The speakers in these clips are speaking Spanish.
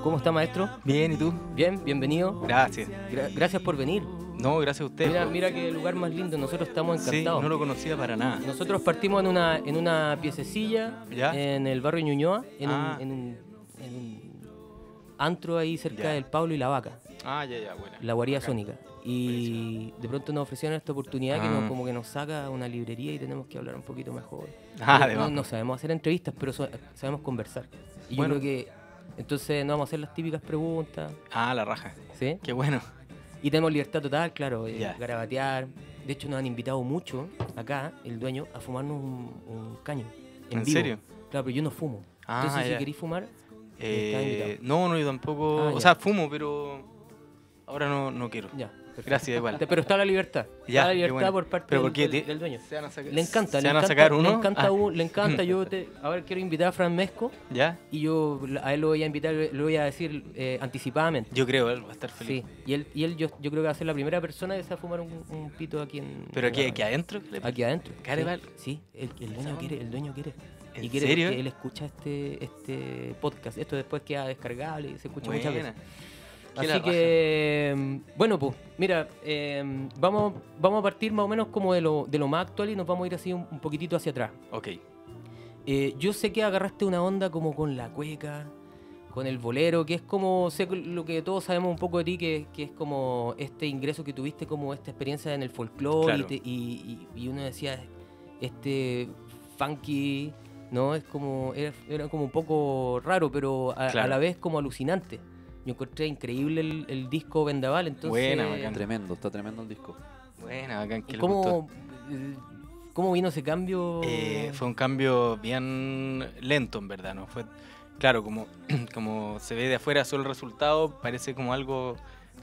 ¿Cómo está, maestro? Bien, ¿y tú? Bien, bienvenido. Gracias. Gracias por venir. No, gracias a usted. Mira qué lugar más lindo, nosotros estamos encantados. Sí, no lo conocía para nada. Nosotros partimos en una piececilla ¿Ya? en el barrio Ñuñoa, en Ah. un antro ahí cerca Ya. del Pablo y la Vaca, Ah, ya, bueno. la guarida Bacán. sónica. Y de pronto nos ofrecieron esta oportunidad que Ah. como que nos saca a una librería y tenemos que hablar un poquito mejor. Ah, de no, más. no sabemos hacer entrevistas, pero sabemos conversar. Y Bueno. yo creo que entonces no vamos a hacer las típicas preguntas, Ah, la raja. ¿sí? Qué bueno. Y tenemos libertad total, claro, Ya. garabatear. De hecho, nos han invitado mucho acá, el dueño, a fumarnos un caño. ¿En vivo. serio? Claro, pero yo no fumo. Ah, Entonces, si ya. queréis fumar, estás invitado. No, yo tampoco. Ah, o ya. sea, fumo, pero ahora no quiero. Ya, perfecto. Gracias, igual. Pero está la libertad. Ya, Está la qué libertad bueno. por parte ¿Pero del, por qué? del dueño. ¿Se van a sacar, Le encanta, ¿Se van a sacar uno? Le encanta, Ah, le encanta. Ahora quiero invitar a Fran Mesco ¿Ya? y yo a él lo voy a invitar, lo voy a decir anticipadamente. Yo creo, él va a estar feliz. Sí, y él yo creo que va a ser la primera persona que se va a fumar un pito aquí en... ¿Pero en la aquí radio. adentro? ¿Qué le pasa? Aquí adentro. Carevall. Sí, el dueño quiere, el dueño quiere. ¿En Y quiere serio? porque él escucha este podcast. Esto después queda descargable y se escucha muchas Buena. veces. Qué la Así que, bueno, pues, mira, vamos a partir más o menos como de lo más actual y nos vamos a ir así un poquitito hacia atrás. Ok. Yo sé que agarraste una onda como con la cueca, con el bolero, que es como, sé lo que todos sabemos un poco de ti, que es como este ingreso que tuviste, como esta experiencia en el folclore, Claro. y uno decía, este funky, ¿no? Es como, era como un poco raro, pero a Claro. la vez como alucinante. Yo encontré increíble el disco Vendaval, entonces... Buena, bacán. Tremendo, está tremendo el disco. Buena, bacán. Que le gustó. ¿Cómo vino ese cambio? Fue un cambio bien lento, en verdad, ¿no? Fue, claro, como se ve de afuera solo el resultado, parece como algo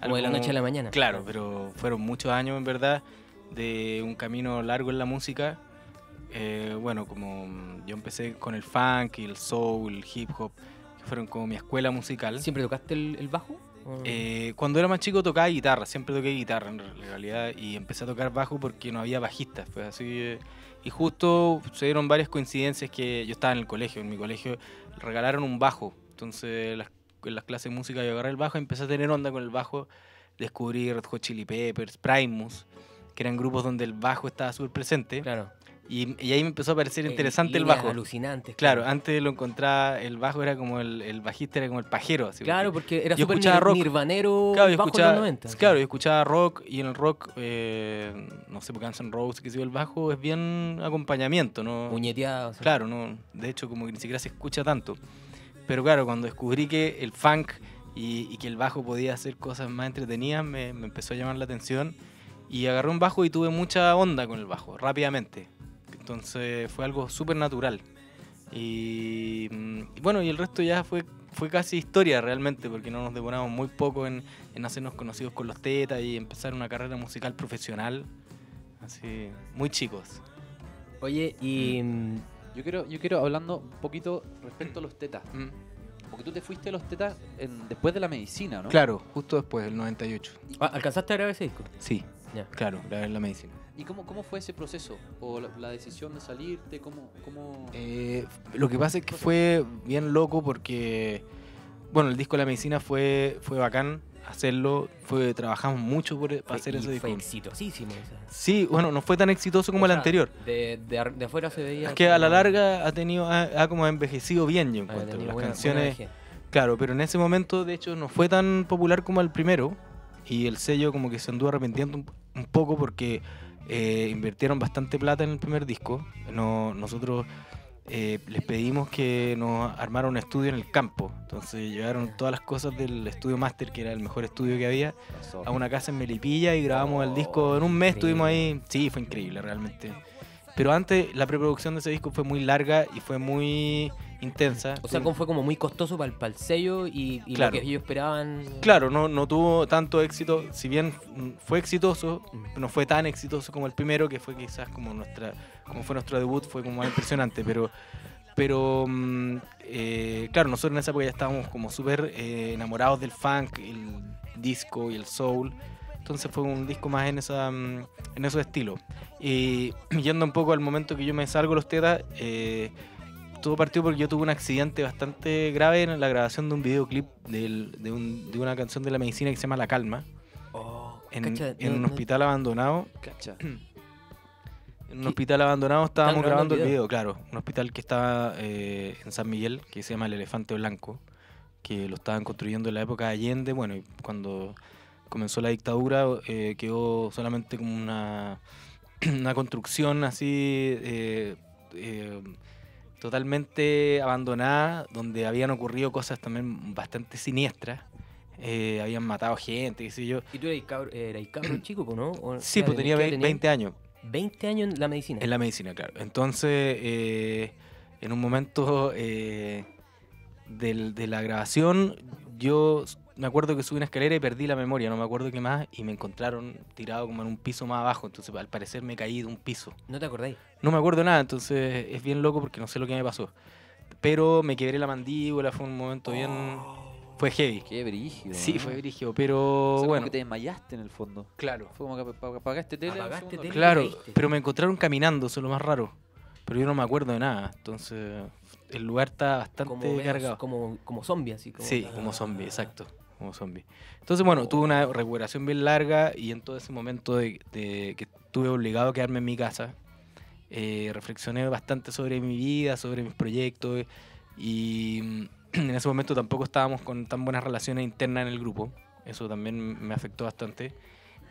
Como de la noche a la mañana. Claro, pero fueron muchos años, en verdad, de un camino largo en la música. Bueno, como yo empecé con el funk y el soul, el hip hop, que fueron como mi escuela musical. ¿Siempre tocaste el bajo? ¿O? Cuando era más chico tocaba guitarra, siempre toqué guitarra en realidad, y empecé a tocar bajo porque no había bajistas, pues así. Y justo se dieron varias coincidencias que yo estaba en el colegio, en mi colegio regalaron un bajo, entonces en las clases de música yo agarré el bajo y empecé a tener onda con el bajo, descubrí Red Hot Chili Peppers, Primus, que eran grupos donde el bajo estaba súper presente, Claro. y ahí me empezó a parecer interesante el Líneas bajo. alucinantes. Claro, antes lo encontraba, el bajo era como el bajista era como el pajero, así. Claro, porque era yo súper escuchaba rock. nirvanero Claro, yo bajo escuchaba, en los 90. claro, yo escuchaba rock, y en el rock, no sé, por Guns N' Roses, que sé yo, el bajo es bien acompañamiento, ¿no? Puñeteado. o sea. Claro, no, de hecho como que ni siquiera se escucha tanto. Pero claro, cuando descubrí que el funk y que el bajo podía hacer cosas más entretenidas, me empezó a llamar la atención, y agarré un bajo y tuve mucha onda con el bajo, rápidamente. Entonces fue algo súper natural. Y bueno, y el resto ya fue casi historia realmente, porque no nos demoramos muy poco en hacernos conocidos con los Tetas y empezar una carrera musical profesional, así, muy chicos. Oye, y... Yo quiero hablando un poquito respecto a los Tetas. Porque tú te fuiste a los Tetas después de la medicina, ¿no? Claro, justo después, del 98. ¿alcanzaste a grabar ese disco? Sí, Ya. claro, grabé en la medicina. ¿Y cómo fue ese proceso? ¿O la decisión de salirte? ¿Cómo... Lo que pasa es que fue bien loco porque, bueno, el disco de la medicina fue bacán hacerlo, trabajamos mucho para hacer ese disco. Fue exitosísimo. O sea. Sí, bueno, no fue tan exitoso como O el sea, anterior. De afuera se veía... Es que a la larga ha como envejecido bien, yo Ah, encuentro. tenía Las buena canciones, vejez. claro, pero en ese momento de hecho no fue tan popular como el primero, y el sello como que se anduvo arrepintiendo un poco porque invirtieron bastante plata en el primer disco. Nosotros les pedimos que nos armaran un estudio en el campo, entonces llevaron todas las cosas del estudio Master, que era el mejor estudio que había, a una casa en Melipilla, y grabamos el disco en un mes. Estuvimos ahí. Sí, fue increíble realmente. Pero antes la preproducción de ese disco fue muy larga y fue muy intensa. O sea, fue como muy costoso para el sello y Claro. lo que ellos esperaban. Claro, no tuvo tanto éxito, si bien fue exitoso, no fue tan exitoso como el primero, que fue quizás como fue nuestro debut, fue como más impresionante, pero claro, nosotros en esa época ya estábamos como súper enamorados del funk, el disco y el soul. Entonces fue un disco más en esos estilos. Y yendo un poco al momento que yo me salgo de los Tetas, todo partió porque yo tuve un accidente bastante grave en la grabación de un videoclip de una canción de la medicina que se llama La Calma, en un hospital abandonado. Cacha. En un hospital abandonado estábamos ¿Están grabando grabando el el video, claro. Un hospital que estaba en San Miguel, que se llama El Elefante Blanco, que lo estaban construyendo en la época de Allende. Bueno, y cuando comenzó la dictadura quedó solamente como una construcción así totalmente abandonada, donde habían ocurrido cosas también bastante siniestras. Habían matado gente, qué sé yo. ¿Y tú eras cabro chico, po, no? ¿O Sí, qué pues edad tenía tenías? 20 años. 20 años en la medicina. En la medicina, claro. Entonces, en un momento de la grabación, yo me acuerdo que subí una escalera y perdí la memoria, no me acuerdo qué más, y me encontraron tirado como en un piso más abajo. Entonces, al parecer me caí de un piso. ¿No te acordáis? No me acuerdo nada, entonces es bien loco porque no sé lo que me pasó. Pero me quebré la mandíbula, fue un momento bien... Fue heavy. Qué brígido. Sí, ¿no? fue brígido, O pero sea, bueno. como que te desmayaste en el fondo. Claro. Fue como que apagaste tele. Apagaste un segundo. tele. Claro, caíste. pero me encontraron caminando, eso es lo más raro. Pero yo no me acuerdo de nada, entonces el lugar está bastante Como, cargado. como zombie, así. Sí, como zombie, exacto, como zombie. Entonces, bueno, tuve una recuperación bien larga y en todo ese momento de que estuve obligado a quedarme en mi casa, reflexioné bastante sobre mi vida, sobre mis proyectos y en ese momento tampoco estábamos con tan buenas relaciones internas en el grupo. Eso también me afectó bastante.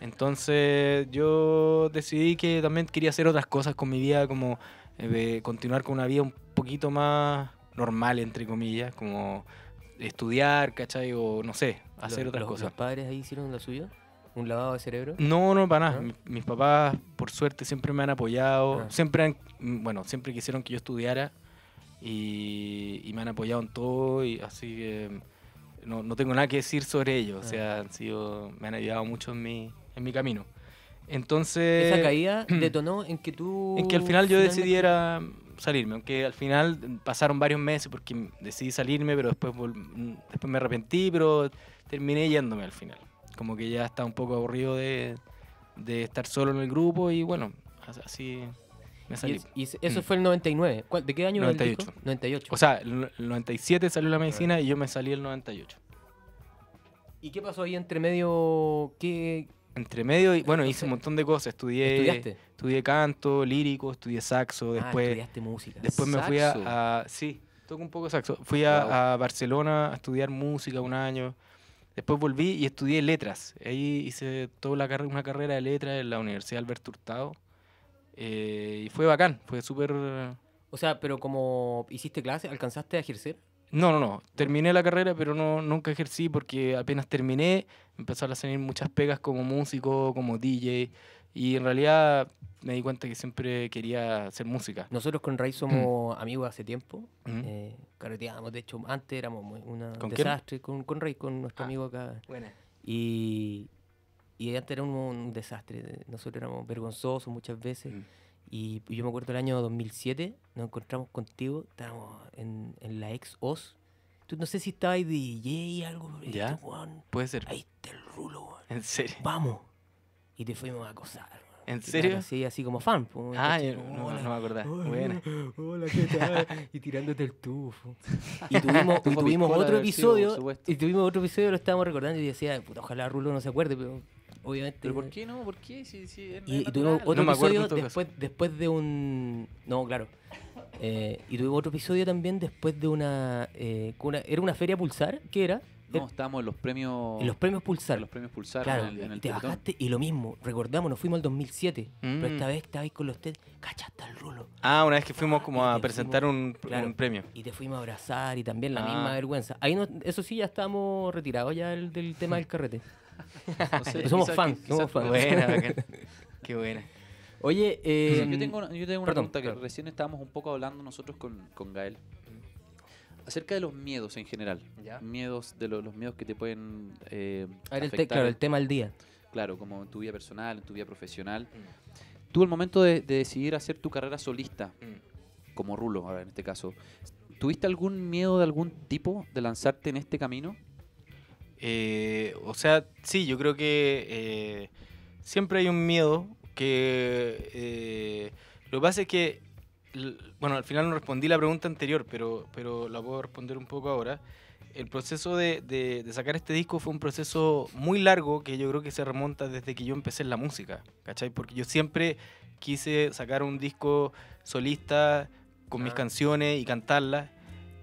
Entonces yo decidí que también quería hacer otras cosas con mi vida, como continuar con una vida un poquito más normal, entre comillas, como estudiar, ¿cachai? O no sé, hacer otras cosas. ¿Los padres ahí hicieron lo suyo? ¿Un lavado de cerebro? No, para nada. ¿No? Mis papás, por suerte, siempre me han apoyado. Ah. Siempre quisieron que yo estudiara y me han apoyado en todo. Y así que no tengo nada que decir sobre ellos. O sea, me han ayudado mucho en mi camino. Entonces... Esa caída detonó en que tú... En que al final yo finalmente- decidiera salirme, aunque al final pasaron varios meses porque decidí salirme, pero después me arrepentí, pero terminé yéndome al final. Como que ya estaba un poco aburrido de estar solo en el grupo y bueno, así me salí. Y eso fue el 99. ¿De qué año era el 98. disco? 98. O sea, el 97 salió la medicina y yo me salí el 98. ¿Y qué pasó ahí entre medio? ¿Qué Entre medio, bueno, hice un montón de cosas. estudiaste? Estudié canto, lírico, estudié saxo, después... Estudiaste música. Después me fui ¿Saxo? sí, toco un poco de saxo. Fui Wow. a Barcelona a estudiar música un año. Después volví y estudié letras. Ahí hice toda una carrera de letras en la Universidad Alberto Hurtado. Y fue bacán, fue súper... O sea, pero como hiciste clase, ¿alcanzaste a ejercer? No. Terminé la carrera, pero nunca ejercí porque apenas terminé, empezaron a salir muchas pegas como músico, como DJ. Y en realidad me di cuenta que siempre quería hacer música. Nosotros con Ray somos amigos hace tiempo. Ujú. Carreteábamos, de hecho, antes éramos un ¿Con quién? desastre. Con Ray, con nuestro amigo acá. Buena. Y antes era un desastre. Nosotros éramos vergonzosos muchas veces. Y yo me acuerdo el año 2007, nos encontramos contigo, estábamos en la ex OS. Tú no sé si estabas ahí de DJ algo. pero ¿Ya? dijiste, "Weón, Puede ser. ahí está el rulo, weón. ¿En serio? Vamos." Y te fuimos a acosar. weón. ¿En Y serio? claro, sí, así como fan. pues, Ah, ¿cachai? yo Como, no "Hola, me acordaba. hola, Buena. hola, ¿qué tal?" Y tirándote el tufo. Y tuvimos, Tufo tuvimos piscola otro debe haber sido, por episodio. supuesto. Y tuvimos otro episodio, lo estábamos recordando y decía, puta, ojalá Rulo no se acuerde, pero obviamente. ¿Pero por qué no? ¿Por qué? Si es Y natural. tuvimos otro No me acuerdo episodio en todo caso. después de un... No, claro. Y tuvimos otro episodio también después de ¿Era una feria Pulsar? ¿Qué era? No, estábamos en los premios... En los premios Pulsar. en los premios Pulsar Claro, en el y te Teletón. bajaste y lo mismo. Recordamos, nos fuimos al 2007. Pero Mm. esta vez estabais con los TED. Cachaste al Rulo. Ah, una vez que fuimos como Y a te presentar claro, un premio. Y te fuimos a abrazar y también la Ah. misma vergüenza. Ahí eso sí, ya estábamos retirados ya del tema del carrete. No sé, Somos quizás- fans, quizás- somos fans. Buena, bacán. Qué buena. Oye, Yo tengo una perdón, pregunta que claro. recién estábamos un poco hablando nosotros con Gael. Acerca de los miedos en general. Ya. Miedos, de los miedos que te pueden a ver, afectar. claro, el tema del día. Claro, como en tu vida personal, en tu vida profesional. Tú, al momento de decidir hacer tu carrera solista, como Rulo, ahora en este caso, ¿tuviste algún miedo de algún tipo de lanzarte en este camino? O sea, sí, yo creo que siempre hay un miedo que... lo que pasa es que bueno, al final no respondí la pregunta anterior, pero la puedo responder un poco ahora. El proceso de sacar este disco fue un proceso muy largo que yo creo que se remonta desde que yo empecé en la música, ¿cachai? Porque yo siempre quise sacar un disco solista con mis canciones y cantarlas.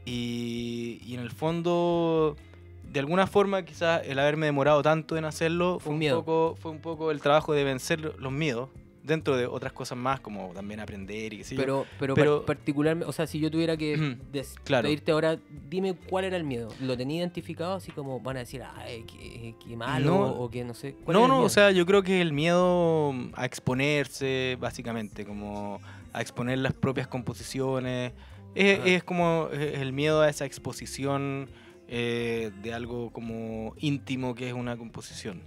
Y en el fondo, de alguna forma, quizás el haberme demorado tanto en hacerlo fue un poco el trabajo de vencer los miedos, dentro de otras cosas más, como también aprender y qué sé yo. Pero particularmente, o sea, si yo tuviera que claro. pedirte ahora, dime cuál era el miedo. ¿Lo tenía identificado? Así como van a decir, qué malo, No, o que no sé. o sea, yo creo que el miedo a exponerse, básicamente, como a exponer las propias composiciones. Es como el miedo a esa exposición de algo como íntimo que es una composición.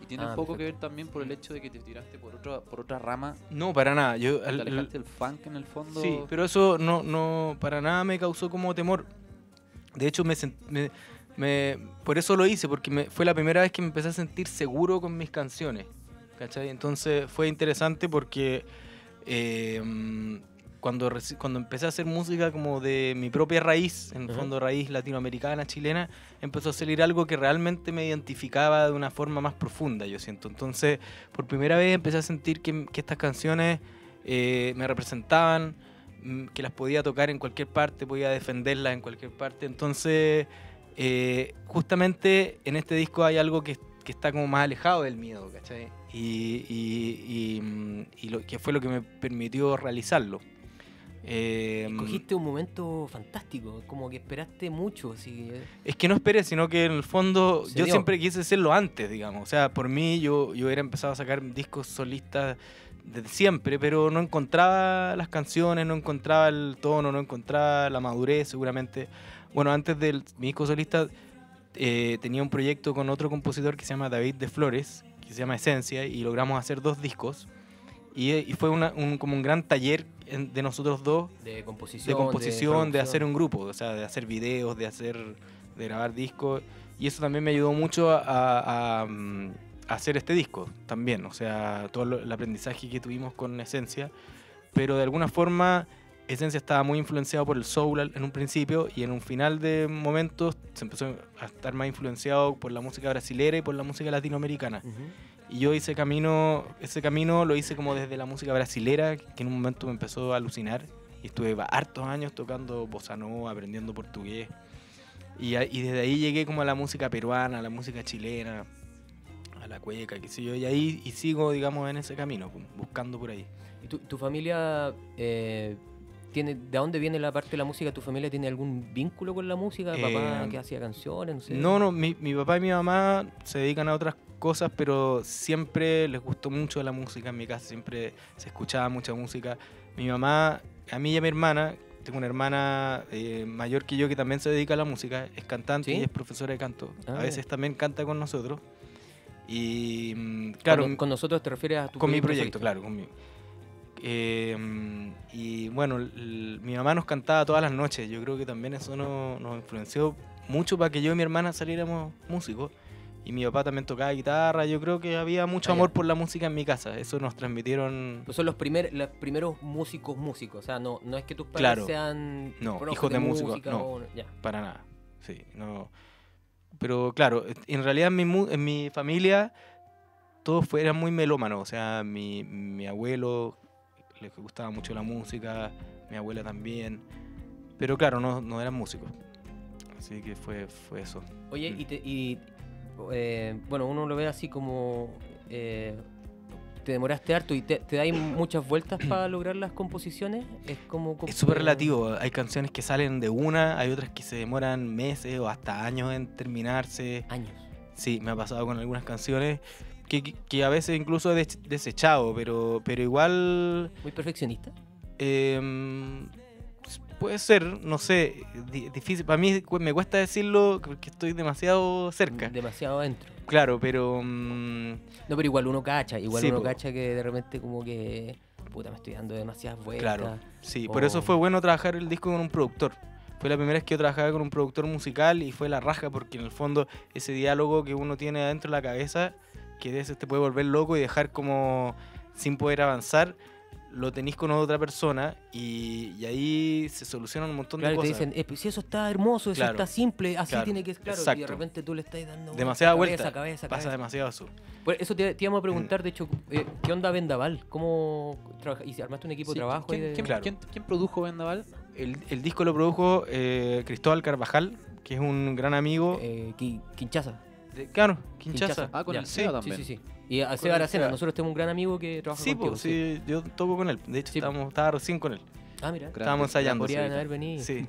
¿Tiene un poco que ver también por el hecho de que te tiraste por otra rama? No, para nada. ¿Te alejaste del funk en el fondo? Sí, pero eso no para nada me causó como temor. De hecho, por eso lo hice, porque fue la primera vez que me empecé a sentir seguro con mis canciones, ¿cachai? Entonces fue interesante porque cuando empecé a hacer música como de mi propia raíz, en el fondo raíz latinoamericana, chilena, empezó a salir algo que realmente me identificaba de una forma más profunda, yo siento. Entonces, por primera vez empecé a sentir que estas canciones me representaban, que las podía tocar en cualquier parte, podía defenderlas en cualquier parte. Entonces, justamente en este disco hay algo que está como más alejado del miedo, ¿cachai? Y lo que fue lo que me permitió realizarlo. Cogiste un momento fantástico, como que esperaste mucho. Así. Es que no esperé, sino que en el fondo yo dio. siempre quise hacerlo antes, digamos. O sea, por mí yo hubiera empezado a sacar discos solistas desde siempre, pero no encontraba las canciones, no encontraba el tono, no encontraba la madurez seguramente. Bueno, antes de mi disco solista tenía un proyecto con otro compositor que se llama David de Flores, que se llama Esencia, y logramos hacer 2 discos. Y fue como un gran taller de nosotros dos de composición, de hacer un grupo, o sea, de hacer videos, de grabar discos, y eso también me ayudó mucho a hacer este disco también, o sea, todo el aprendizaje que tuvimos con Esencia, pero de alguna forma Esencia estaba muy influenciado por el soul en un principio, y en un final de momentos se empezó a estar más influenciado por la música brasilera y por la música latinoamericana. Y yo ese camino lo hice como desde la música brasilera, que en un momento me empezó a alucinar. Y estuve hartos años tocando bossa nova, aprendiendo portugués. Y desde ahí llegué como a la música peruana, a la música chilena, a la cueca, qué sé yo. Y ahí sigo, digamos, en ese camino, buscando por ahí. ¿Y tu familia tiene, de dónde viene la parte de la música? ¿Tu familia tiene algún vínculo con la música? ¿Papá que hacía canciones? No sé. No, mi papá y mi mamá se dedican a otras cosas, pero siempre les gustó mucho la música en mi casa, siempre se escuchaba mucha música. Mi mamá, a mí y a mi hermana, tengo una hermana mayor que yo que también se dedica a la música, es cantante. ¿Sí? Y es profesora de canto. A veces también canta con nosotros. Y claro, ¿Con nosotros te refieres a tu con mi proyecto? Claro, conmigo. Y bueno, mi mamá nos cantaba todas las noches. Yo creo que también eso nos influenció mucho para que yo y mi hermana saliéramos músicos. Y mi papá también tocaba guitarra. Yo creo que había mucho amor por la música en mi casa. Eso nos transmitieron. Pues son los primeros músicos. O sea, no es que tus padres sean hijos de músicos. No, para nada. Sí, no. Pero claro, en realidad en mi familia todos eran muy melómanos. O sea, mi abuelo le gustaba mucho la música, mi abuela también. Pero claro, no eran músicos. Así que fue eso. Oye, bueno, uno lo ve así como te demoraste harto y te dais muchas vueltas para lograr las composiciones. Es súper relativo. Hay canciones que salen de una, hay otras que se demoran meses o hasta años en terminarse. ¿Años? Sí, me ha pasado con algunas canciones que a veces incluso he desechado, pero igual... ¿Muy perfeccionista? Puede ser, no sé, difícil. Para mí me cuesta decirlo porque estoy demasiado cerca. Demasiado adentro. Claro, pero... No, pero igual uno cacha. Cacha que de repente como que... Puta, me estoy dando demasiadas vueltas. Claro, sí. Por eso fue bueno trabajar el disco con un productor. Fue la primera vez que yo trabajaba con un productor musical y fue la raja porque en el fondo ese diálogo que uno tiene adentro de la cabeza, que a veces te puede volver loco y dejar como sin poder avanzar, lo tenís con otra persona y ahí se solucionan un montón Claro, de te cosas. dicen, si eso está hermoso, eso Claro, está simple, así claro, tiene que ser, claro. Y de exacto. repente tú le estás dando Demasiada cabeza, vuelta. cabeza, Pasa cabeza. demasiado eso. Pues eso te íbamos a preguntar, de hecho, ¿qué onda Vendaval? ¿Cómo trabajas? ¿Y si armaste un equipo Sí, de trabajo? Claro. ¿Quién produjo Vendaval? El disco lo produjo Cristóbal Carvajal, que es un gran amigo. Quinchaza. Claro, Quinchaza. Ah, con Ya. el Seba también. Sí. Y a Con Seba el Aracena, Seba. nosotros tenemos un gran amigo que trabaja Sí, contigo. pues, sí, yo toco con él. De hecho, Sí, estaba recién con él. Ah, mira. Estábamos ensayando. Podrían sí. haber venido. Sí,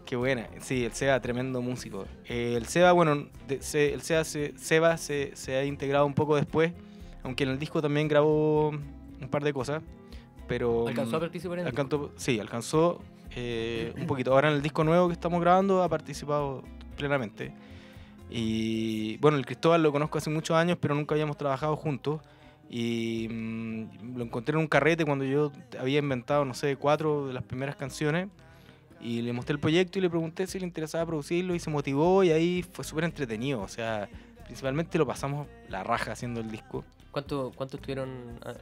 qué buena. Sí, el Seba, tremendo músico. El Seba, bueno, Seba se ha integrado un poco después, aunque en el disco también grabó un par de cosas, pero... ¿Alcanzó a participar en el disco? Sí, alcanzó un poquito. Ahora en el disco nuevo que estamos grabando ha participado plenamente. Y bueno, el Cristóbal lo conozco hace muchos años, pero nunca habíamos trabajado juntos. Y lo encontré en un carrete cuando yo había inventado, no sé, 4 de las primeras canciones. Y le mostré el proyecto y le pregunté si le interesaba producirlo y se motivó y ahí fue súper entretenido. O sea, principalmente lo pasamos la raja haciendo el disco. ¿Cuánto estuvieron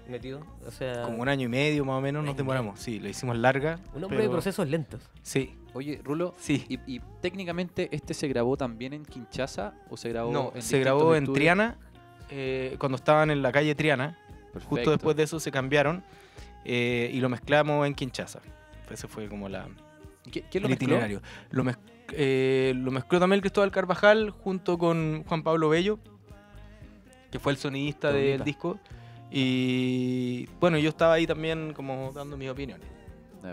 metidos? O sea, Como 1 año y medio más o menos nos demoramos. Sí, lo hicimos larga. un hombre de procesos lentos. Sí, Oye, Rulo, sí. y técnicamente este se grabó también en Quinchaza o se grabó No, en se grabó en distintos Triana, cuando estaban en la calle Triana. estudios? Justo después de eso se cambiaron y lo mezclamos en Quinchaza. Ese fue como ¿Quién lo el mezcló? itinerario. Lo mezcló también el Cristóbal Carvajal junto con Juan Pablo Bello, que fue el sonidista Qué del bonita. disco. Y bueno, yo estaba ahí también como dando mis opiniones.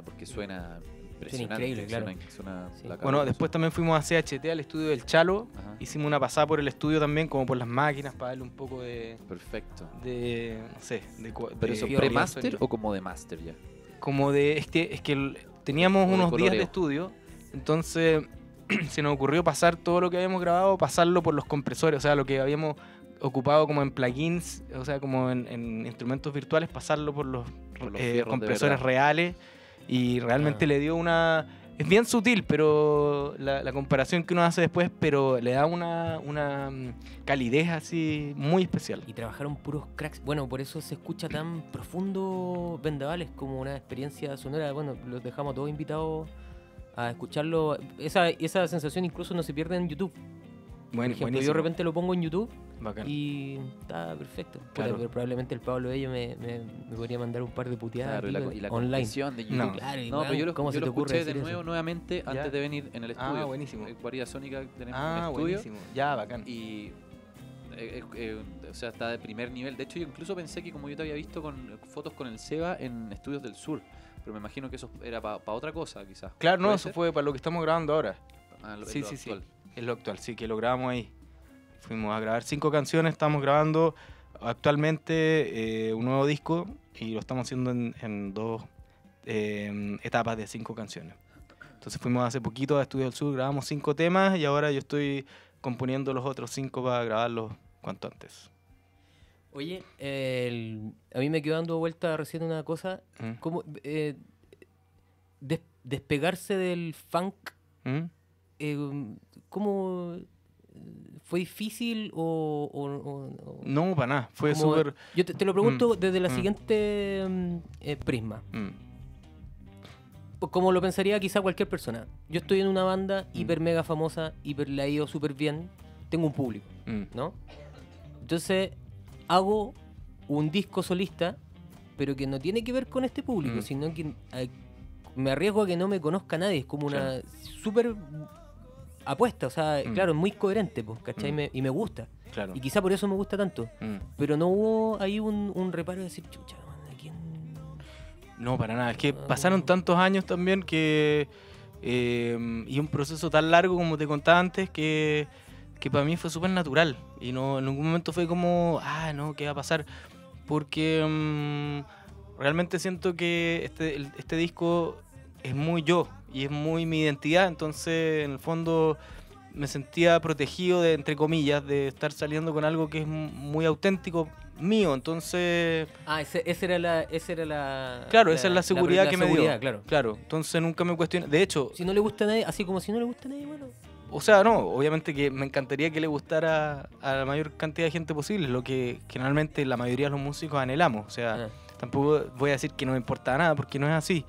Porque suena impresionante. increíble, claro. Suena Sí. la cara Bueno, de después también fuimos a CHT, al estudio del Chalo. Ajá. Hicimos una pasada por el estudio también, como por las máquinas, para darle un poco Perfecto. no sé, ¿Pero eso de pre-master sonido. o como de master ya? Como es que teníamos O de unos días coloreo. de estudio, entonces se nos ocurrió pasar todo lo que habíamos grabado, pasarlo por los compresores, o sea, lo que habíamos ocupado como en plugins, o sea, como en instrumentos virtuales, pasarlo por los Por los fierros de compresores verdad. reales y realmente Ah. le dio una... Es bien sutil, pero la comparación que uno hace después, pero le da una calidez así muy especial. Y trabajaron puros cracks. Bueno, por eso se escucha tan profundo Vendaval. Es como una experiencia sonora. Bueno, los dejamos todos invitados a escucharlo. Esa sensación incluso no se pierde en YouTube. Por ejemplo, yo de Buenísimo. repente lo pongo en YouTube Bacán. y está perfecto. Puta, Claro. pero probablemente el Pablo Bello me podría mandar un par de puteadas Claro, y aquí, la online. compresión de YouTube. No. Claro, y No, weón, pero yo lo, ¿cómo yo se lo te ocurre escuché de decir nuevo eso? nuevamente Ya. antes de venir en el estudio. buenísimo. Guarida Sónica que tenemos en el Ah, estudio. buenísimo. Ya, bacán. Y o sea, está de primer nivel. De hecho, yo incluso pensé que como yo te había visto con fotos con el Seba en Estudios del Sur, pero me imagino que eso era para otra cosa, quizás. Claro, no, ¿Puede eso ser? fue para lo que estamos grabando ahora. Sí. Es lo actual, sí, que lo grabamos ahí. Fuimos a grabar 5 canciones, estamos grabando actualmente un nuevo disco y lo estamos haciendo en 2 etapas de 5 canciones. Entonces fuimos hace poquito a Estudio del Sur, grabamos 5 temas y ahora yo estoy componiendo los otros 5 para grabarlos cuanto antes. Oye, a mí me quedó dando vuelta recién una cosa. ¿Mm? ¿Cómo despegarse del funk? ¿Cómo fue difícil o No, para nada, fue como- súper... Yo te lo pregunto desde la mm. siguiente prisma. mm, Como lo pensaría quizá cualquier persona. Yo estoy en una banda hiper mega famosa, hiper le ha ido súper bien. Tengo un público, mm. ¿no? Entonces hago un disco solista, pero que no tiene que ver con este público, Mm. sino que me arriesgo a que no me conozca nadie. Es como una súper apuesta, o sea, Mm. claro, es muy coherente, pues, ¿cachai? Mm. Y me gusta. Claro. Y quizá por eso me gusta tanto. Mm. Pero no hubo ahí un reparo de decir, chucha, man, ¿a quién? No, para nada. Es que Ah, pasaron como- tantos años también que... y un proceso tan largo como te contaba antes que para mí fue súper natural. Y no en ningún momento fue como, no, ¿qué va a pasar? Porque realmente siento que este disco es muy yo y es muy mi identidad. Entonces, en el fondo, me sentía protegido, entre comillas, de estar saliendo con algo que es muy auténtico mío. Entonces... Esa era la... Claro, esa es la seguridad que me dio. seguridad, claro. Claro, entonces nunca me cuestioné. De hecho, Si no le gusta a nadie, así como si no le gusta a nadie, bueno. o sea, no, obviamente que me encantaría que le gustara a la mayor cantidad de gente posible, lo que generalmente la mayoría de los músicos anhelamos. O sea, Ah, Tampoco voy a decir que no me importa nada, porque no es así.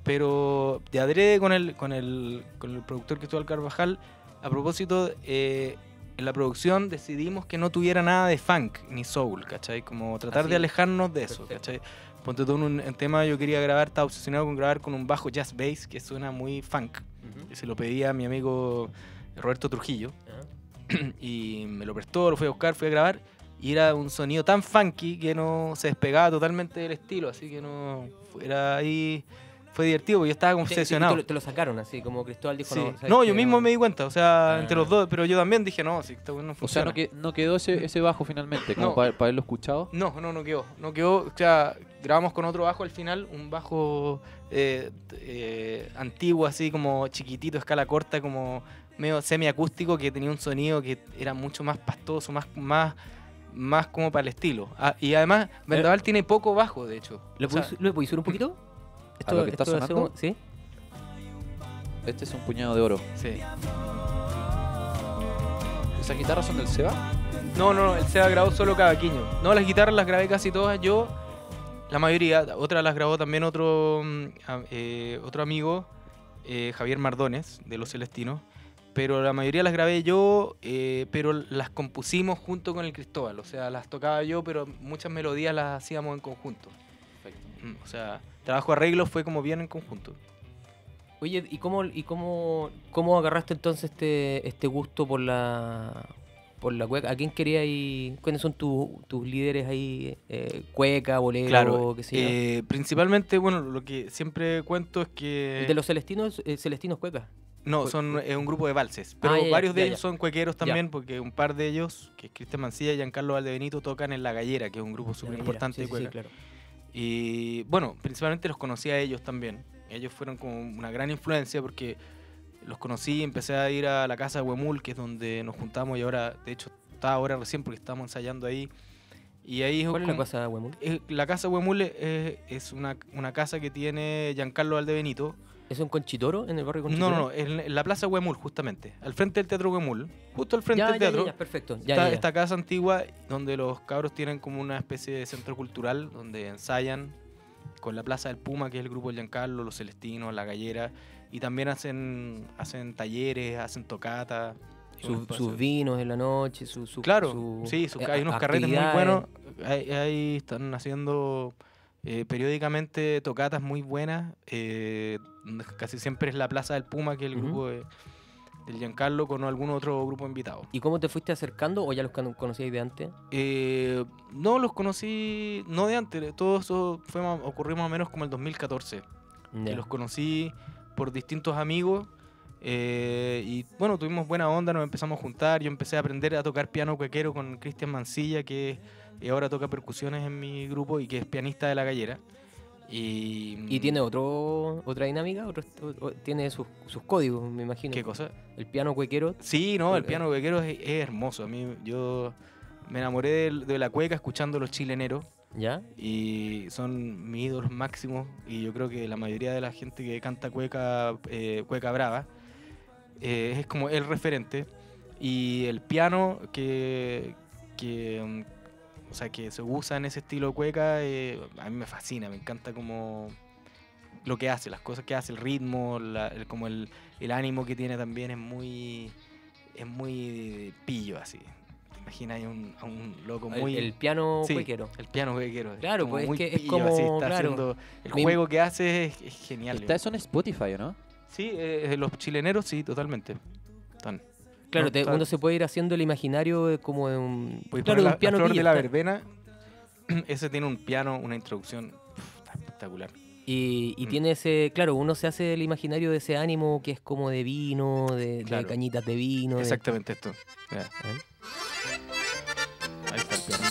Pero de adrede con el productor Cristóbal Carvajal, a propósito, en la producción decidimos que no tuviera nada de funk ni soul, ¿cachai? Como tratar Así de es. alejarnos de eso, Perfecto. ¿cachai? Ponte tú un tema, yo quería grabar, estaba obsesionado con grabar con un bajo jazz bass que suena muy funk. Ujú. Y se lo pedí a mi amigo Roberto Trujillo. Ah. Y me lo prestó, lo fui a buscar, fui a grabar. Y era un sonido tan funky que no se despegaba totalmente del estilo. Así que no. Era ahí. Fue divertido porque yo estaba como Sí, obsesionado. te lo sacaron así, como Cristóbal dijo. Sí. No, ¿sabes No, qué? yo mismo me di cuenta, o sea, Ah. entre los dos, pero yo también dije, no, si está bueno, no O sea, funciona. no quedó ese bajo finalmente, como No. para haberlo escuchado. No quedó. No quedó, o sea, grabamos con otro bajo al final, un bajo antiguo, así como chiquitito, escala corta, como medio semiacústico, que tenía un sonido que era mucho más pastoso, más como para el estilo. Ah, y además, Vendaval tiene poco bajo, de hecho. ¿Lo O sea, podéis subir un poquito? ¿A lo que está hace sonando? ¿Sí? Este es un puñado de oro. sí. ¿Esas guitarras son del Seba? No, él se ha grabado solo cavaquinho. No, las guitarras las grabé casi todas yo, la mayoría. Otras las grabó también otro amigo, Javier Mardones, de Los Celestinos. Pero la mayoría las grabé yo, pero las compusimos junto con el Cristóbal. O sea, las tocaba yo, pero muchas melodías las hacíamos en conjunto. Perfecto. O sea, trabajo arreglo fue como bien en conjunto. Oye, ¿y cómo agarraste entonces este gusto por la cueca? ¿A quién querías ir? ¿Cuáles son tus líderes ahí? Cueca, bolero, Claro, qué sé yo. principalmente, bueno, lo que siempre cuento es que... De los Celestinos, Celestinos Cueca. No, es un grupo de valses, pero ya, varios de ya, ellos ya. son cuequeros también, porque un par de ellos, que es Cristian Mancilla y Giancarlo Valdebenito, tocan en La Gallera, que es un grupo súper importante de Sí, cueca. claro. Y bueno, principalmente los conocí a ellos también. Ellos fueron como una gran influencia porque los conocí, empecé a ir a la casa de Huemul, que es donde nos juntamos y ahora, de hecho, está ahora recién porque estábamos ensayando ahí. Y ahí ¿Cuál es la como- casa, Huemul? La casa Huemul es una casa que tiene Giancarlo Valdebenito. ¿Es un Conchitoro en el barrio No, Conchitoro? en la plaza Huemul, justamente. Al frente del Teatro Huemul. Justo al frente Ya, del ya, teatro. ya, perfecto. Ya, Está ya, ya. esta casa antigua donde los cabros tienen como una especie de centro cultural donde ensayan con la Plaza del Puma, que es el grupo de Giancarlo, los Celestinos, la Gallera, y también hacen talleres, hacen tocatas. Sus vinos en la noche, Claro, sí, hay unos carretes muy actividades. buenos. Ahí están haciendo periódicamente tocatas muy buenas. Casi siempre es la Plaza del Puma, que es el Ujú. grupo del Giancarlo, con algún otro grupo invitado. ¿Y cómo te fuiste acercando o ya los conocíais de antes? No, los conocí, no de antes, todo eso ocurrió más o menos como el 2014. Que Ya. los conocí por distintos amigos y bueno, tuvimos buena onda, nos empezamos a juntar. Yo empecé a aprender a tocar piano cuequero con Cristian Mancilla, que ahora toca percusiones en mi grupo y que es pianista de La Gallera. ¿Y tiene otra dinámica? Tiene sus códigos, me imagino. ¿Qué cosa? El piano cuequero. Sí, no, el Ok. piano cuequero es hermoso. A mí, yo me enamoré de la cueca escuchando Los Chileneros. ¿Ya? Y son mis ídolos máximos, y yo creo que la mayoría de la gente que canta cueca brava es como el referente. Y el piano que se usa en ese estilo cueca, a mí me fascina, me encanta como lo que hace, las cosas que hace, el ritmo, como el ánimo que tiene también es muy pillo así. Imaginas a un loco muy... El piano Sí, cuequero. el piano cuequero. Claro, como pues es muy que es pillo, como, así, está claro. haciendo... El Me- juego que hace es genial. Está eso en Spotify, ¿o no? Sí, los chileneros, sí, totalmente. Están. Claro, No, está- uno se puede ir haciendo el imaginario como de un... Puedes claro, poner de la un piano flor de pillo, la está. verbena. Ese tiene un piano, una introducción está espectacular. Y Mm. tiene ese... Claro, uno se hace el imaginario de ese ánimo que es como de vino, de Claro. cañitas de vino. Exactamente esto. Mira, ¿Eh? ahí está el piano.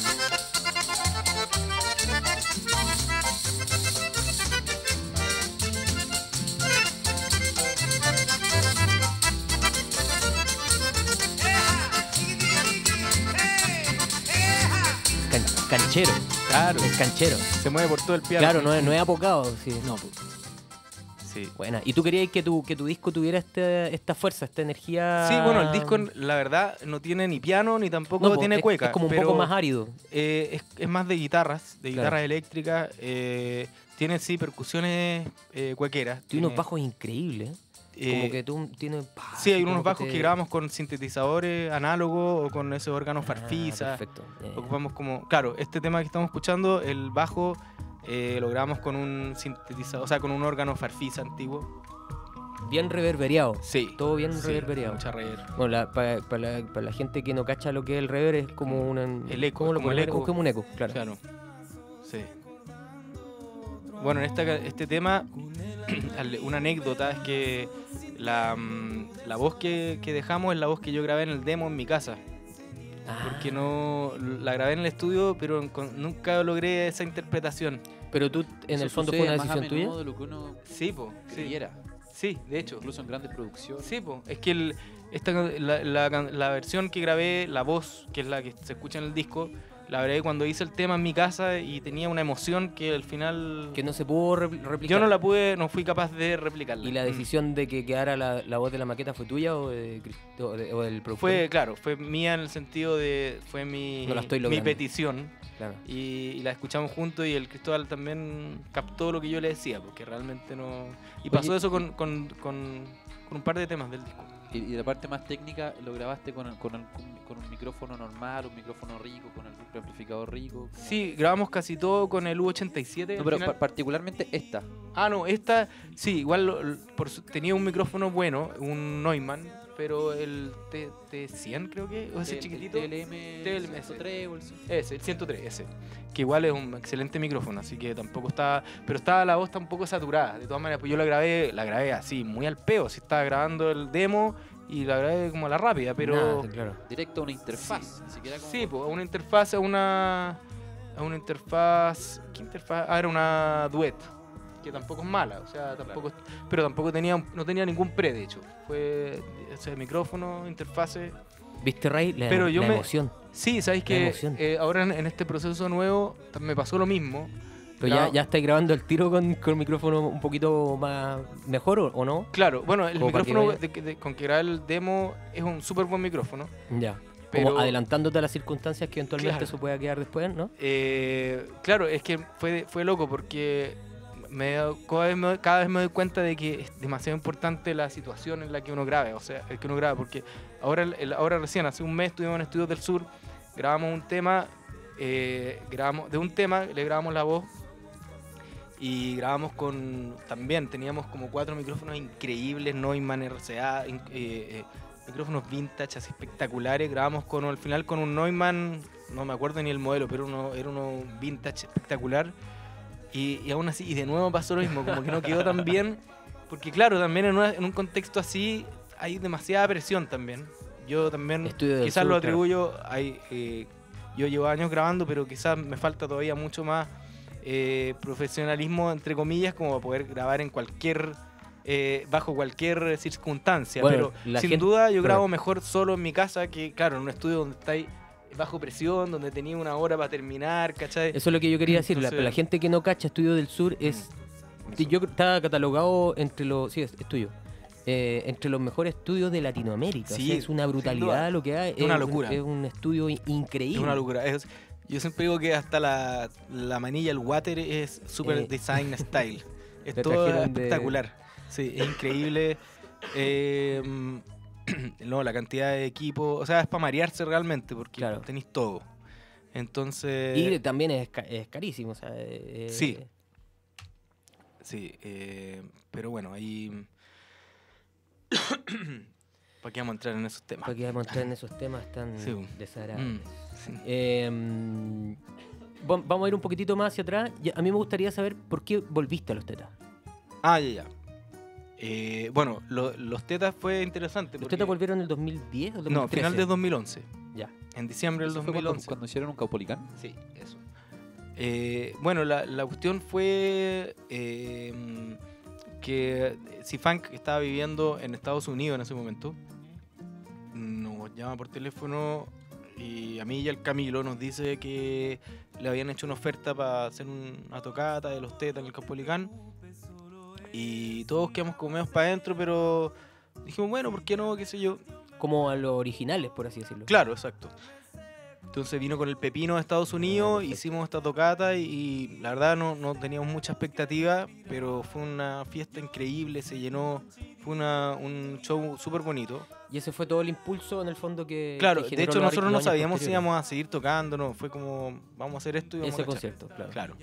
Canchero. Claro, Es canchero. se mueve por todo el piano. Claro, no es apocado. Sí. No, pues. Sí. Buena. ¿Y tú querías que tu disco tuviera esta fuerza, esta energía? Sí, bueno, el disco la verdad no tiene ni piano ni tampoco No, po, tiene cueca. es como un pero, poco más árido. Es más de guitarras, Claro. guitarras eléctricas. Tiene sí percusiones cuequeras. Tiene unos bajos increíbles. Como que tú tienes... Sí, hay como unos que bajos que grabamos con sintetizadores análogos o con ese órgano Farfisa. Perfecto. Ocupamos como... Claro, este tema que estamos escuchando, el bajo, lo grabamos con un sintetizador, o sea, con un órgano Farfisa antiguo. Bien reverberiado. Sí. Todo bien Sí, reverberiado. mucha reverb. Bueno, para la gente que no cacha lo que es el reverb, es como El eco, ¿cómo lo como el podemos ver? eco. Como un eco, claro. Claro. Sí. Bueno, en este tema, una anécdota es que la voz que dejamos es la voz que yo grabé en el demo en mi casa. Porque no la grabé en el estudio, pero nunca logré esa interpretación. Pero tú, en el fondo, fue una decisión tuya. de lo que uno Sí, po. Sí, creyera, sí, de hecho. incluso en grandes producciones. Sí, po. Es que la versión que grabé, la voz, que es la que se escucha en el disco, la grabé cuando hice el tema en mi casa y tenía una emoción que al final... Que no se pudo replicar. Yo no fui capaz de replicarla. ¿Y la decisión de que quedara la voz de la maqueta fue tuya o del productor? Fue mía en el sentido de... Fue mi, No la estoy mi logrando. petición. Claro. Y la escuchamos juntos y el Cristóbal también captó lo que yo le decía, porque realmente no... Y Oye, pasó eso con un par de temas del disco. Y la parte más técnica, ¿lo grabaste con un micrófono normal, un micrófono rico, con algún amplificador rico? Sí, grabamos casi todo con el U87. No, al pero final. particularmente esta. Ah, no, esta, sí, igual tenía un micrófono bueno, un Neumann, pero el T100 creo que, o ese chiquitito. TLM 103 o el Ese, el 103, ese. Que igual es un excelente micrófono, así que tampoco estaba... Pero estaba la voz está un poco saturada, de todas maneras, pues yo la grabé así, muy al peo, si estaba grabando el demo y la grabé como a la rápida, pero... Nada, claro. directo a una interfaz, ni siquiera como... Sí, pues a una interfaz, a una interfaz... ¿Qué interfaz? Ah, era una Duet, que tampoco es mala, o sea, tampoco... Pero tampoco no tenía ningún pre, de hecho. Fue ese micrófono, interfase... ¿Viste, Ray? La Pero emoción. Sí, sabéis La que emoción. ahora en este proceso nuevo me pasó lo mismo. Pero ya estáis grabando el tiro con el micrófono un poquito más mejor, ¿o no? Claro, bueno, el Como para que micrófono con que grabé el demo es un súper buen micrófono. Ya. Pero- Como adelantándote a las circunstancias que eventualmente Claro. eso pueda quedar después, ¿no? Claro, es que fue loco porque cada vez me doy cuenta de que es demasiado importante la situación en la que uno grabe, o sea, el que uno graba, porque ahora recién, hace un mes estuvimos en Estudios del Sur, grabamos un tema, le grabamos la voz y grabamos también teníamos como 4 micrófonos increíbles, Neumann RCA, micrófonos vintage así espectaculares, grabamos al final con un Neumann, no me acuerdo ni el modelo, pero era uno vintage espectacular. Y aún así, y de nuevo pasó lo mismo, como que no quedó tan bien, porque claro, también en un contexto así hay demasiada presión también. Yo también Estudio del quizás Sur, lo atribuyo, yo llevo años grabando, pero quizás me falta todavía mucho más profesionalismo, entre comillas, como para poder grabar en bajo cualquier circunstancia. Bueno, Pero la sin gente- duda yo grabo claro. mejor solo en mi casa que, claro, en un estudio donde estáis bajo presión, donde tenía una hora para terminar, ¿cachai? Eso es lo que yo quería decir. Entonces- La gente que no cacha Estudio del Sur es... Yo está catalogado entre los... Sí, es tuyo. Entre los mejores estudios de Latinoamérica. Sí, O sea, es una sin brutalidad duda. lo que hay. Es una locura. Es un estudio increíble. Es una locura. Yo siempre digo que hasta la manilla, el water es super design style. Es Te todo trajeron de- espectacular. Sí, es increíble. No, la cantidad de equipo. O sea, es para marearse realmente porque Claro. tenéis todo. Entonces. Y también es carísimo. O sea, Sí. Sí, pero bueno, ahí. ¿Para qué vamos a entrar en esos temas? Para que vamos a entrar en esos temas tan Sí. desagradables. Sí. Vamos a ir un poquitito más hacia atrás. A mí me gustaría saber por qué volviste a los tetas. Ah, ya. Bueno, los tetas fue interesante. ¿Los porque- tetas volvieron en el 2010 o 2013? No, final de 2011. Ya. En diciembre del ¿Eso fue 2011. cuando hicieron un Caupolicán? Sí, eso. Bueno, la cuestión fue que C-Funk estaba viviendo en Estados Unidos en ese momento. Nos llama por teléfono y a mí y al Camilo nos dice que le habían hecho una oferta para hacer una tocata de los tetas en el Caupolicán. y todos quedamos como medio para adentro, pero dijimos, bueno, ¿por qué no? ¿Qué sé yo? Como a los originales, por así decirlo. Claro, exacto. Entonces vino con el Pepino de Estados Unidos, perfecto. hicimos esta tocata y la verdad no teníamos mucha expectativa, pero fue una fiesta increíble, se llenó, fue un show súper bonito. Y ese fue todo el impulso, en el fondo, que Claro, que de generó hecho los nosotros no años sabíamos si posteriores. íbamos a seguir tocando, no, fue como, vamos a hacer esto y vamos Ese a cachar. concierto, claro. Claro.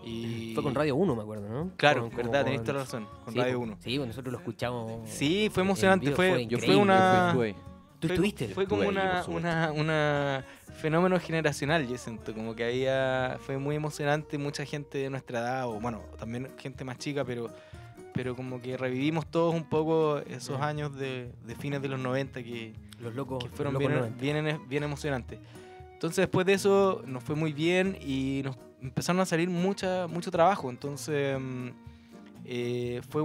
Y Fue con Radio 1, me acuerdo, ¿no? Claro, Como verdad, tenés toda la razón, con sí, Radio pues, 1. Sí, pues nosotros lo escuchamos. Sí, fue en emocionante, vivo, fue increíble. una... Estuve ahí. ¿Tú estuviste? Fue como Estuve ahí, por supuesto. una fenómeno generacional, yo siento, como que fue muy emocionante, mucha gente de nuestra edad, o bueno, también gente más chica, pero como que revivimos todos un poco esos años de fines de los 90 que Los locos. fueron los locos 90. bien emocionantes. Entonces después de eso nos fue muy bien y nos empezaron a salir mucho trabajo, entonces fue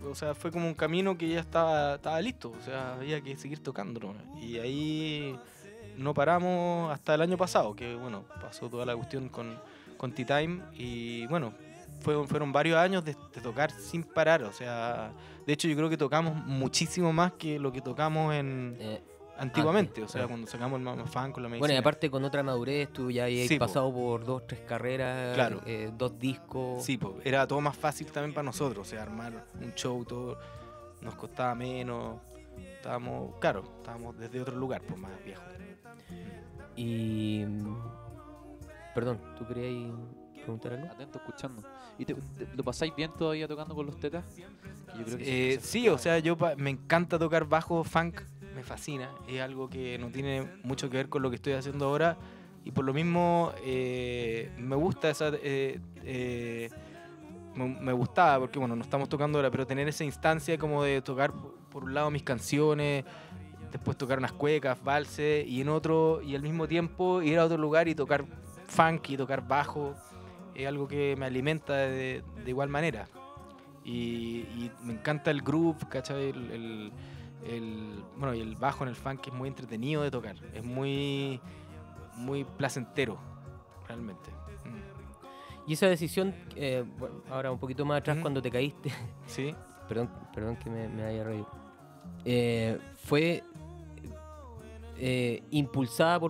o sea, fue como un camino que ya estaba listo, o sea, había que seguir tocando, ¿no? Y ahí no paramos hasta el año pasado, que bueno, pasó toda la cuestión con T-Time y bueno, fueron varios años de tocar sin parar, o sea, de hecho yo creo que tocamos muchísimo más que lo que tocamos antiguamente, antes, o sea, claro. cuando sacamos el Mama Fan con la medicina. Bueno, y aparte con otra madurez, tú ya habías Sí, po. pasado por 2, 3 carreras, Claro. 2 discos. Sí, pues, era todo más fácil también para nosotros, o sea, armar un show, todo nos costaba menos, estábamos desde otro lugar, pues más viejos. Y. Perdón, ¿tú querías preguntar algo? Atento, escuchando. ¿Y lo pasáis bien todavía tocando con los tetas? Que yo creo que Sí, o sea, me encanta tocar bajo funk, me fascina, es algo que no tiene mucho que ver con lo que estoy haciendo ahora y por lo mismo me gusta me gustaba, porque bueno, no estamos tocando ahora, pero tener esa instancia como de tocar por un lado mis canciones, después tocar unas cuecas, valses, y al mismo tiempo ir a otro lugar y tocar funk y tocar bajo, es algo que me alimenta de igual manera. Y me encanta el groove, ¿cachai? Bueno, y el bajo en el funk es muy entretenido de tocar, es muy placentero, realmente. Y esa decisión, bueno, ahora un poquito más atrás, Ujú. cuando te caíste, Sí. perdón que me haya reído, fue impulsada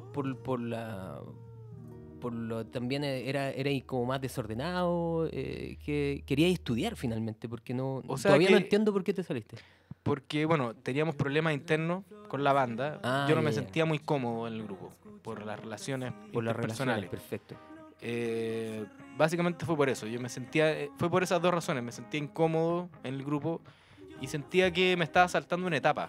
también era como más desordenado, que querías estudiar finalmente, porque O sea todavía no que- entiendo por qué te saliste. Porque, bueno, teníamos problemas internos con la banda. Ah, Yo no ya, me ya. sentía muy cómodo en el grupo por las relaciones Por las relaciones, interpersonales. perfecto. Básicamente fue por eso. Yo me sentía, fue por esas dos razones. Me sentía incómodo en el grupo y sentía que me estaba saltando una etapa.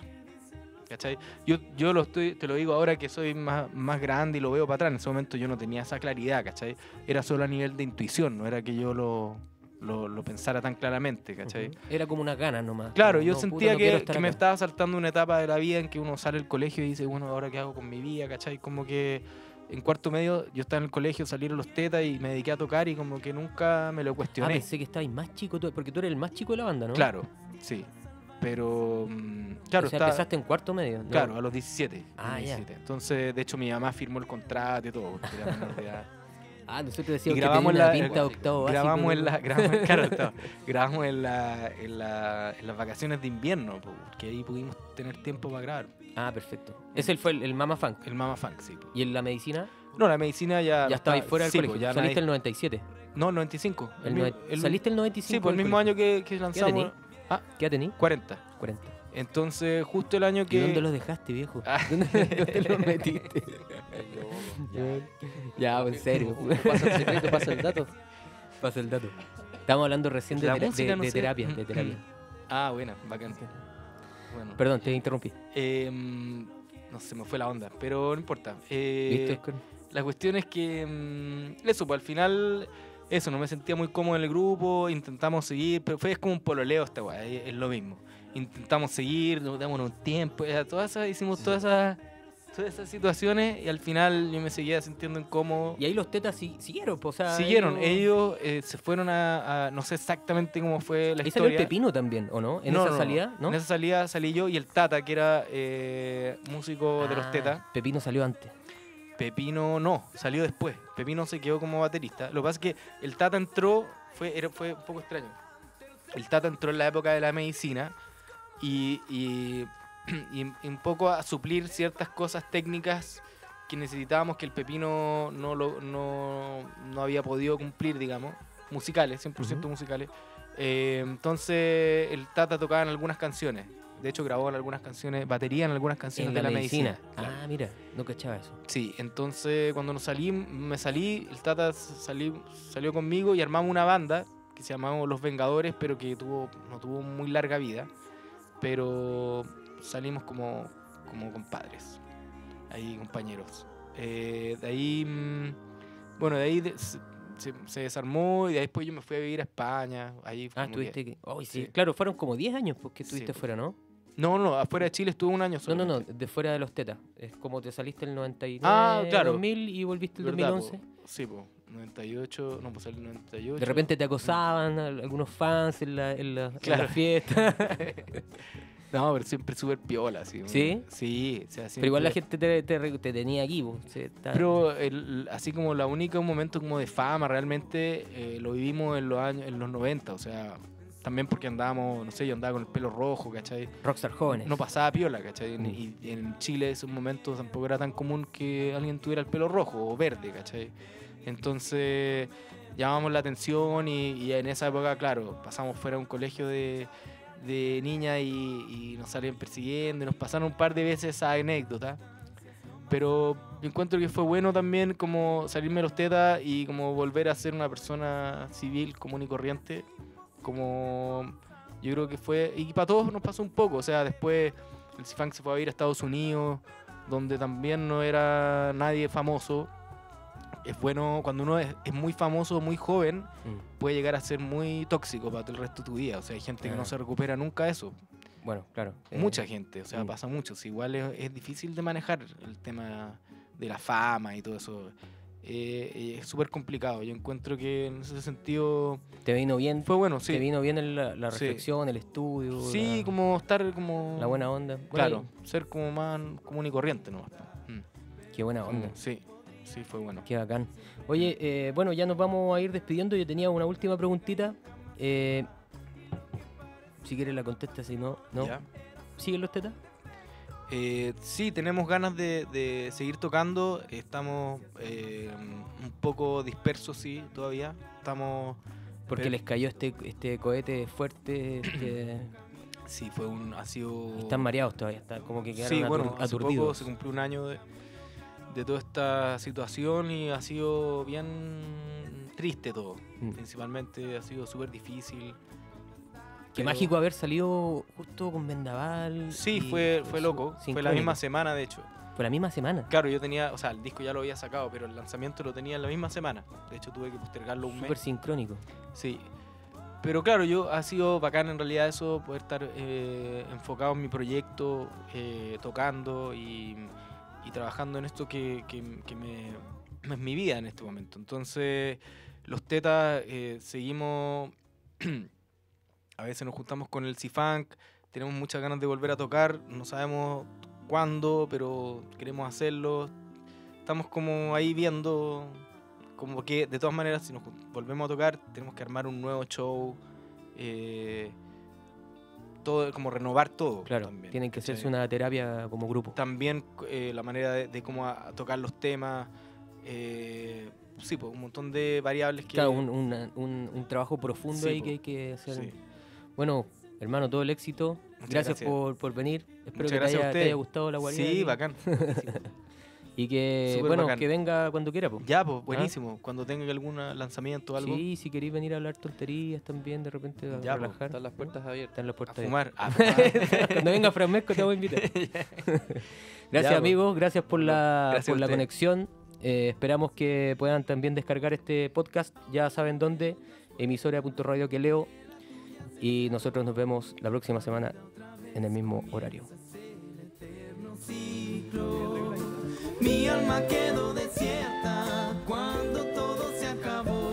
¿Cachai? Yo te lo digo ahora que soy más grande y lo veo para atrás. En ese momento yo no tenía esa claridad, ¿cachai? Era solo a nivel de intuición, no era que yo lo pensara tan claramente, ¿cachai? Ujú. Era como una gana nomás. Claro, como, yo no, sentía puta, no quiero que estar me acá. estaba saltando una etapa de la vida en que uno sale del colegio y dice, bueno, ¿ahora qué hago con mi vida? ¿Cachai? Como que en cuarto medio yo estaba en el colegio, salieron los tetas y me dediqué a tocar y como que nunca me lo Ah, cuestioné. pensé que estabas más chico, porque tú eres el más chico de la banda, ¿no? Claro, sí. Pero, claro, O sea, estaba- empezaste en cuarto medio, ¿no? claro, a los 17. Ah, a los ya. 17. Entonces, de hecho, mi mamá firmó el contrato y todo, porque era menor de edad. Ah, nosotros decíamos Y que grabamos tenía una la- pinta de octavo básico. grabamos ¿no? grabamos en las vacaciones de invierno, po, porque ahí pudimos tener tiempo para grabar. Ah, perfecto. Ese fue el Mama Funk. El Mama Funk, sí. Po. ¿Y en la medicina? No, la medicina ya... Ya no estaba ahí está- fuera del sí, po, colegio. ya Saliste nadie- el 97. No, el 95. ¿Saliste el 95? Sí, por el del mismo colegio? año que lanzamos... tení? Ah, ¿Qué edad tení? 40. 40. Entonces, justo el año ¿Y que... dónde los dejaste, viejo? Ah. ¿Dónde los metiste? Ya, en serio. Pasa el secreto, pasa el dato. Pasa el dato. Estamos hablando recién de, La música, no sé. terapia. De terapia. Ah, buena, bacán. Bueno. Perdón, te interrumpí. No sé, me fue la onda, pero no importa. ¿Viste, Oscar? La cuestión es que eso, pues al final, eso, no me sentía muy cómodo en el grupo, intentamos seguir, pero es como un pololeo esta weá, es lo mismo. Intentamos seguir, nos damos un tiempo, hicimos todas esas situaciones y al final yo me seguía sintiendo incómodo. Y ahí los tetas siguieron, pues, o sea, Siguieron, ellos se fueron no sé exactamente cómo fue la Ahí salió el historia. Pepino también, ¿o no? En esa salida, ¿no? En esa salida salí yo y el Tata, que era músico de los Ah, Tetas. Pepino salió antes. Pepino no, salió después. Pepino se quedó como baterista. Lo que pasa es que el Tata entró fue un poco extraño. El Tata entró en la época de la medicina y un poco a suplir ciertas cosas técnicas que necesitábamos que el Pepino no había podido cumplir, digamos, musicales, 100% musicales. Entonces el Tata tocaba en algunas canciones. De hecho, grabó en algunas canciones, batería en algunas canciones de la medicina. Claro. Ah, mira, no cachaba eso. Sí, entonces cuando me salí, el Tata salió conmigo y armamos una banda que se llamaba Los Vengadores, pero que no tuvo muy larga vida. Pero salimos como compadres, ahí compañeros. De ahí, bueno, de ahí se desarmó y después yo me fui a vivir a España. Ahí estuviste que... Oh, sí. Sí. Claro, fueron como 10 años porque estuviste Sí. fuera, ¿no? No, afuera de Chile estuve un año solo. No, de fuera de los tetas. Es como te saliste el 99, claro. 2000 y volviste el ¿Verdad, 2011. Sí, 98, no, pues el 98. De repente te acosaban algunos fans en la Claro. fiesta. No, pero siempre súper piola, así. ¿Sí? Sí, o sea, Pero igual la siempre- gente te tenía aquí, po. Pero así como la única momento como de fama realmente lo vivimos en los 90, o sea, también porque andábamos, no sé, yo andaba con el pelo rojo, ¿cachai? Rockstar jóvenes. No pasaba piola, ¿cachai? Y en Chile esos momentos tampoco era tan común que alguien tuviera el pelo rojo o verde, ¿cachai? Entonces llamamos la atención y en esa época, claro, pasamos fuera de un colegio de niñas y nos salían persiguiendo y nos pasaron un par de veces esa anécdota. Pero yo encuentro que fue bueno también como salirme de los tetas y como volver a ser una persona civil, común y corriente. Como yo creo que fue, y para todos nos pasó un poco, o sea, después el Cifang se fue a ir a Estados Unidos, donde también no era nadie famoso. Es bueno, cuando uno es muy famoso, muy joven, puede llegar a ser muy tóxico para todo el resto de tu vida. O sea, hay gente que no se recupera nunca de eso. Bueno, claro. Mucha gente, o sea, pasa mucho. Sí, igual es difícil de manejar el tema de la fama y todo eso. Es súper complicado. Yo encuentro que en ese sentido Te vino bien. fue bueno, sí. Te vino bien la Sí. reflexión, el estudio. Sí, como estar como... La buena onda. Bueno, Claro, ser como más común y corriente, ¿no? Qué buena onda. Sí, fue bueno. Qué bacán. Oye, bueno, ya nos vamos a ir despidiendo. Yo tenía una última preguntita. Si quieres la contestas, si no, no. ¿Ya? ¿Siguen los tetas? Sí, tenemos ganas de seguir tocando. Estamos un poco dispersos, sí, todavía. Estamos... Porque les cayó este cohete fuerte. Sí, ha sido... Están mareados todavía. Como que quedaron Sí, bueno, hace poco aturdidos. se cumplió un año de toda esta situación y ha sido bien triste todo. Principalmente ha sido súper difícil. Qué pero- mágico haber salido justo con Vendaval. Sí, y- fue loco. Fue la sincrónico. misma semana, de hecho. Fue la misma semana. Claro, yo tenía, o sea, el disco ya lo había sacado, pero el lanzamiento lo tenía en la misma semana. De hecho, tuve que postergarlo un Súper mes. sincrónico. Sí. Pero claro, ha sido bacán en realidad eso, poder estar enfocado en mi proyecto, tocando y trabajando en esto que es mi vida en este momento. Entonces, los tetas seguimos... A veces nos juntamos con el C-Funk, tenemos muchas ganas de volver a tocar, no sabemos cuándo, pero queremos hacerlo. Estamos como ahí viendo, como que de todas maneras, si nos volvemos a tocar, tenemos que armar un nuevo show, todo, como renovar todo. Claro, también, tienen que ¿cachai? hacerse una terapia como grupo. También la manera de cómo tocar los temas, sí, pues un montón de variables que... Claro, un trabajo profundo Sí, ahí po. que hay que hacer. Sí. Bueno, hermano, todo el éxito. Muchas Gracias gracias. por venir. Espero Muchas que gracias a te ustedes. haya gustado la guarida. Sí, aquí. bacán. Y que, Súper bueno, bacán. que venga cuando quiera. Po. Ya, pues, buenísimo. Cuando tenga algún lanzamiento o algo, Sí, si queréis venir a hablar tonterías también, de repente a Ya, po, relajar. Están las puertas abiertas. Están las a puertas fumar. A abiertas. fumar. Cuando venga Fran Mesco te voy a invitar. Gracias, Ya, po. amigos. Gracias por la, Gracias por a la ustedes. conexión. Esperamos que puedan también descargar este podcast. Ya saben dónde. Emisora.radio que leo. Y nosotros nos vemos la próxima semana en el mismo horario. Mi alma quedó desierta cuando todo se acabó.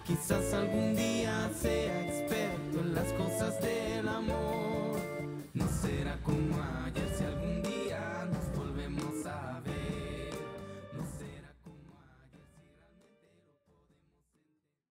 Quizás algún día sea experto en las cosas del amor. No será como